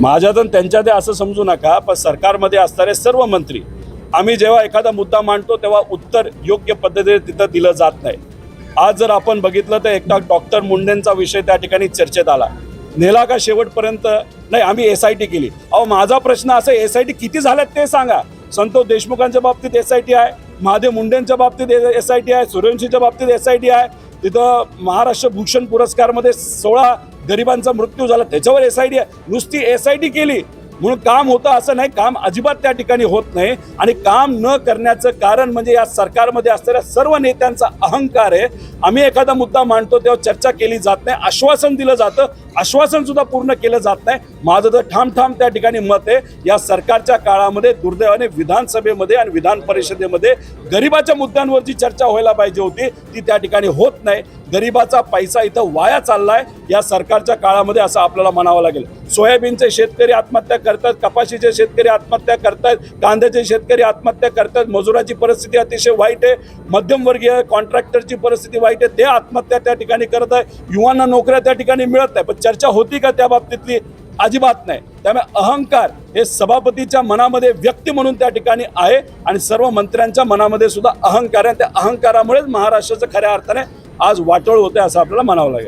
माझ्यातून त्यांच्यात असं समजू नका, पण सरकारमध्ये असणारे सर्व मंत्री आम्ही जेव्हा एखादा मुद्दा मांडतो तेव्हा उत्तर योग्य पद्धतीने तिथं दिलं जात नाही। आज जर आपण बघितलं तर एकटा डॉक्टर मुंडेंचा विषय त्या ठिकाणी चर्चेत आला, नेला का शेवटपर्यंत नाही आम्ही SIT केली। अहो माझा प्रश्न असा, SIT किती झाल्यात ते सांगा। संतोष देशमुखांच्या बाबतीत SIT आहे, महादेव मुंडेंच्या बाबतीत SIT आहे, सूर्यवंशीच्या बाबतीत SIT आहे, तिथं महाराष्ट्र भूषण पुरस्कारमध्ये 16 गरिबांचा मृत्यू झाला त्याच्यावर SIT आहे। नुसती SIT केली म्हणून काम होतं असं नाही, काम अजिबात त्या ठिकाणी होत नाही। आणि काम न करण्याचं कारण म्हणजे या सरकारमध्ये असणाऱ्या सर्व नेत्यांचा अहंकार आहे। आम्ही एखादा मुद्दा मांडतो तेव्हा चर्चा केली जात नाही, आश्वासन दिलं जातं, आश्वासन सुद्धा पूर्ण केलं जात नाही। माझं तर ठाम त्या ठिकाणी मत आहे, या सरकारच्या काळामध्ये दुर्दैवाने विधानसभेमध्ये आणि विधान परिषदेमध्ये गरिबाच्या मुद्द्यांवर जी चर्चा व्हायला पाहिजे होती ती त्या ठिकाणी होत नाही। गरिबाचा पैसा इथं वाया चाललाय या सरकारच्या काळामध्ये, असं आपल्याला म्हणावं लागेल। सोयाबीनचे शेतकरी आत्महत्या करतात, कपाशीचे शेतकरी आत्महत्या करतात, कांद्याचे शेतकरी आत्महत्या करतात, मजुराची परिस्थिती अतिशय वाईट आहे, मध्यमवर्गीय कॉन्ट्रॅक्टरची परिस्थिती वाईट आहे, ते आत्महत्या त्या ठिकाणी करत आहे, युवांना नोकऱ्या त्या ठिकाणी मिळत नाही। पण चर्चा होती का त्या बाबतीतली? अजिबात नाही। त्यामुळे अहंकार हे सभापतीच्या मनामध्ये व्यक्ती म्हणून त्या ठिकाणी आहे आणि सर्व मंत्र्यांच्या मनामध्ये सुद्धा अहंकार आहे। त्या अहंकारामुळेच महाराष्ट्राचं खऱ्या अर्थाने आज वाटोळ होते असं आपल्याला म्हणावं लागेल।